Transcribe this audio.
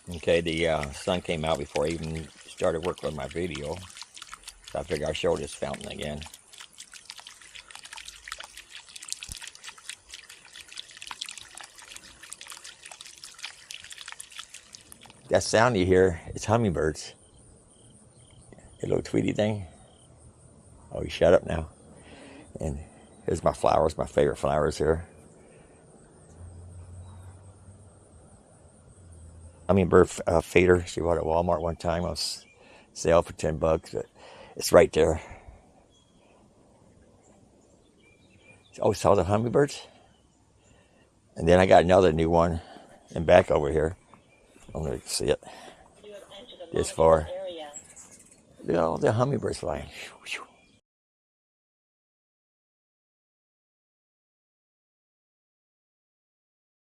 Okay, the sun came out before I even started working on my video. So I figured I'll show this fountain again. That sound you hear is hummingbirds. A little tweety thing. Oh, you shut up now. And here's my flowers, my favorite flowers here. Hummingbird feeder. She bought it at Walmart one time. It was sale for $10. It's right there. Oh, saw the hummingbirds? And then I got another new one and back over here. I'm going to see it. This far. Look at all the hummingbirds flying.